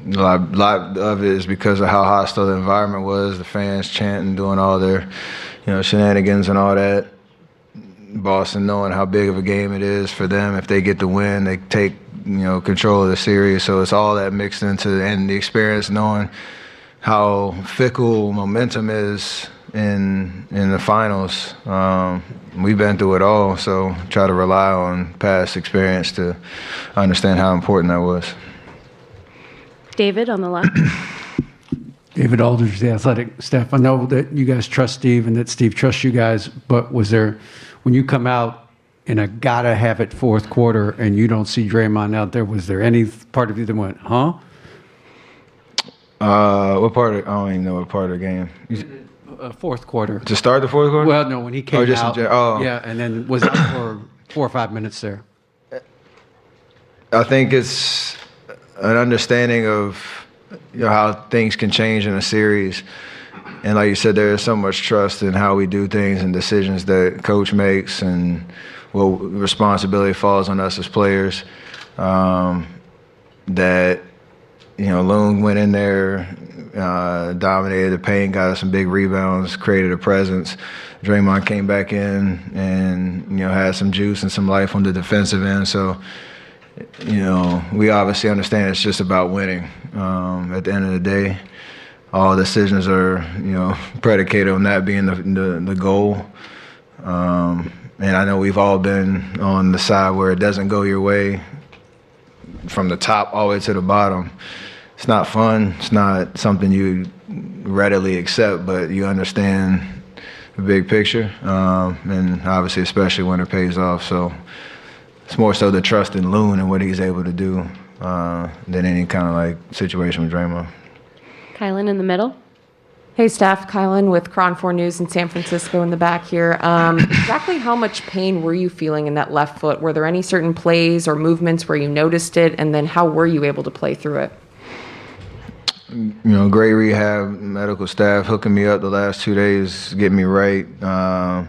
lot of it is because of how hostile the environment was, the fans chanting, doing all their, shenanigans and all that. Boston knowing how big of a game it is for them. If they get the win, they take, control of the series. So it's all that mixed into, and the experience knowing how fickle momentum is in the finals. We've been through it all, so try to rely on past experience to understand how important that was. David on the left. David Aldridge, The Athletic staff. I know that you guys trust Steve and that Steve trusts you guys, but was there, when you come out in a gotta-have-it fourth quarter and you don't see Draymond out there, was there any part of you that went, huh? What part of, I don't even know what part of the game. Fourth quarter. To start the fourth quarter? Well, no, when he came out. Oh. Yeah, and then was out for 4 or 5 minutes there. I think it's an understanding of how things can change in a series. And like you said, there is so much trust in how we do things and decisions that coach makes and what responsibility falls on us as players. That, Loon went in there, dominated the paint, got us some big rebounds, created a presence. Draymond came back in and, had some juice and some life on the defensive end. So, we obviously understand it's just about winning. At the end of the day, all decisions are, predicated on that being the goal. And I know we've all been on the side where it doesn't go your way from the top all the way to the bottom. It's not fun. It's not something you readily accept, but you understand the big picture. And obviously, especially when it pays off. So it's more so the trust in Loon and what he's able to do than any kind of situation with Draymond. Kylan in the middle. Hey, staff. Kylan with Cron 4 News in San Francisco in the back here. Exactly how much pain were you feeling in that left foot? Were there any certain plays or movements where you noticed it? And then how were you able to play through it? Great rehab, medical staff hooking me up the last 2 days, getting me right. I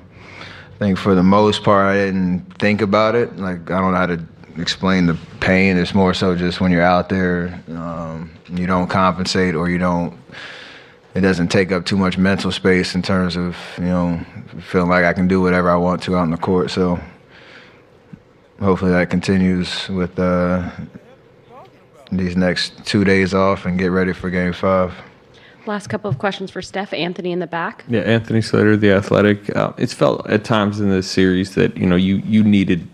think for the most part, I didn't think about it. I don't know how to explain the pain. It's more so just when you're out there, you don't compensate or it doesn't take up too much mental space in terms of, feeling like I can do whatever I want to out in the court. So hopefully that continues with these next 2 days off and get ready for Game 5. Last couple of questions for Steph. Anthony in the back. Yeah, Anthony Slater, The Athletic. It's felt at times in this series that you needed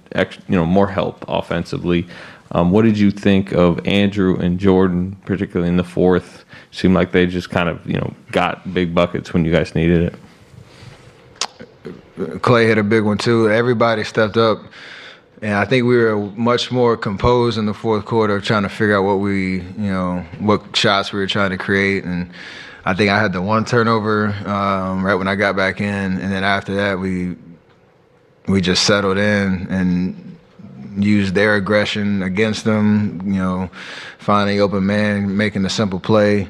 more help offensively. What did you think of Andrew and Jordan, particularly in the fourth? Seemed like they just kind of got big buckets when you guys needed it. Clay hit a big one too. Everybody stepped up. And I think we were much more composed in the fourth quarter, trying to figure out what shots we were trying to create. And I think I had the one turnover right when I got back in, and then after that we just settled in and used their aggression against them. Finding open man, making a simple play,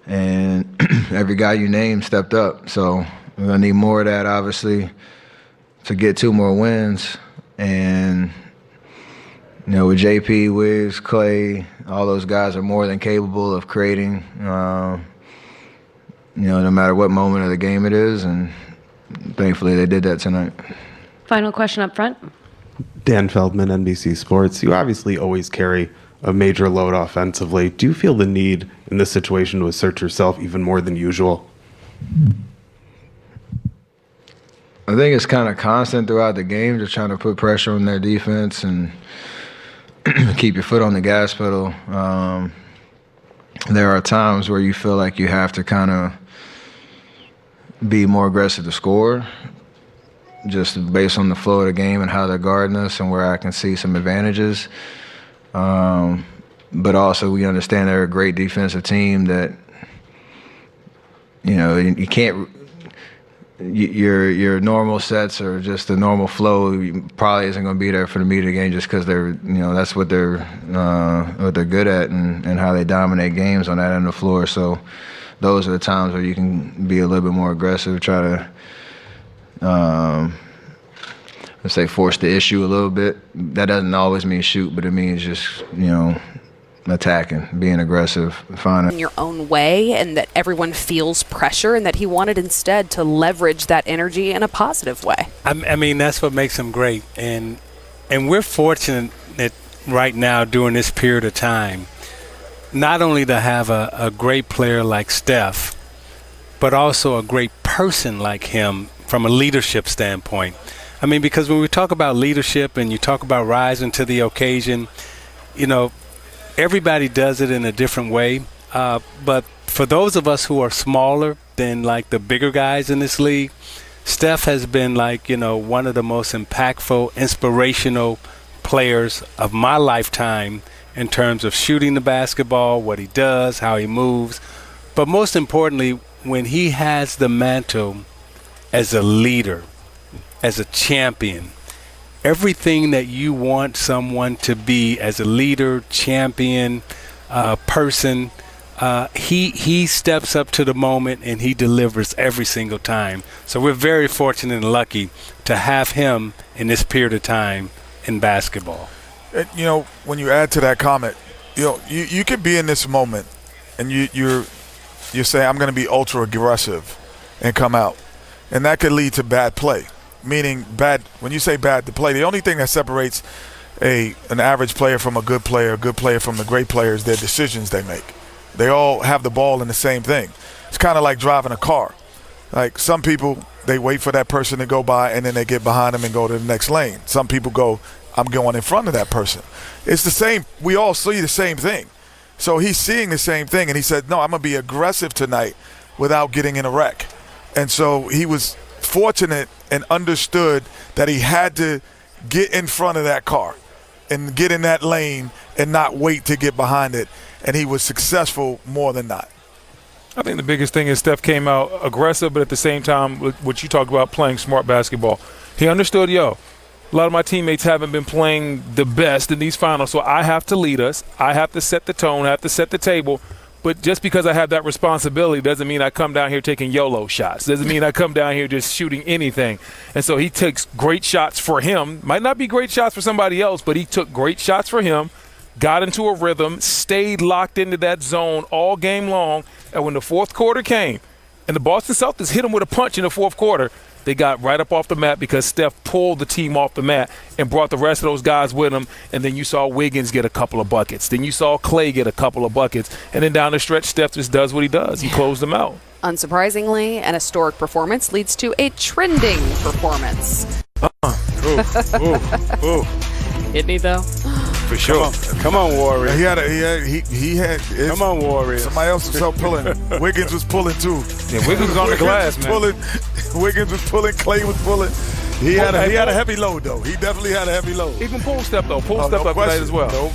and every guy you named stepped up. So we're gonna need more of that, obviously, to get 2 more wins. And, with JP, Wiggs, Clay, all those guys are more than capable of creating, no matter what moment of the game it is. And thankfully they did that tonight. Final question up front. Dan Feldman, NBC Sports. You obviously always carry a major load offensively. Do you feel the need in this situation to assert yourself even more than usual? I think it's kind of constant throughout the game, just trying to put pressure on their defense and keep your foot on the gas pedal. There are times where you feel like you have to kind of be more aggressive to score, just based on the flow of the game and how they're guarding us and where I can see some advantages. But also we understand they're a great defensive team that, you can't your normal sets or just the normal flow probably isn't going to be there for the meat of the game just because that's what they're good at and how they dominate games on that end of the floor. So those are the times where you can be a little bit more aggressive, try to let's say force the issue a little bit. That doesn't always mean shoot, but it means just attacking, being aggressive, finding in your own way, and that everyone feels pressure, and that he wanted instead to leverage that energy in a positive way. I mean, that's what makes him great, and we're fortunate that right now during this period of time, not only to have a great player like Steph, but also a great person like him from a leadership standpoint. I mean, because when we talk about leadership and you talk about rising to the occasion, everybody does it in a different way. But for those of us who are smaller than like the bigger guys in this league, Steph has been one of the most impactful, inspirational players of my lifetime in terms of shooting the basketball, what he does, how he moves. But most importantly, when he has the mantle as a leader, as a champion, everything that you want someone to be as a leader, champion, person, he steps up to the moment and he delivers every single time. So we're very fortunate and lucky to have him in this period of time in basketball. When you add to that comment, you could be in this moment and you're saying, I'm going to be ultra aggressive and come out. And that could lead to bad play. Meaning bad, when you say bad to play, the only thing that separates an average player from a good player from a great player is their decisions they make. They all have the ball in the same thing. It's kind of like driving a car. Like some people, they wait for that person to go by and then they get behind them and go to the next lane. Some people go, I'm going in front of that person. It's the same. We all see the same thing. So he's seeing the same thing, and he said, no, I'm going to be aggressive tonight without getting in a wreck. And so he was fortunate and understood that he had to get in front of that car and get in that lane and not wait to get behind it. And he was successful more than not. I think the biggest thing is Steph came out aggressive, but at the same time, what you talk about, playing smart basketball. He understood, a lot of my teammates haven't been playing the best in these finals, so I have to lead us. I have to set the tone. I have to set the table. But just because I have that responsibility doesn't mean I come down here taking YOLO shots. Doesn't mean I come down here just shooting anything. And so he takes great shots for him. Might not be great shots for somebody else, but he took great shots for him, got into a rhythm, stayed locked into that zone all game long. And when the fourth quarter came and the Boston Celtics hit him with a punch in the fourth quarter, they got right up off the mat because Steph pulled the team off the mat and brought the rest of those guys with him. And then you saw Wiggins get a couple of buckets. Then you saw Clay get a couple of buckets. And then down the stretch, Steph just does what he does. He closed them out. Unsurprisingly, an historic performance leads to a trending performance. Isn't he, though? For sure. Come on, Warriors. He had. Come on, Warriors. Somebody else was help pulling. Wiggins was pulling too. Yeah, Wiggins was on the glass, man. Wiggins was pulling. Clay was pulling. He had a heavy load though. He definitely had a heavy load. Even Poole stepped up. Poole stepped up tonight as well.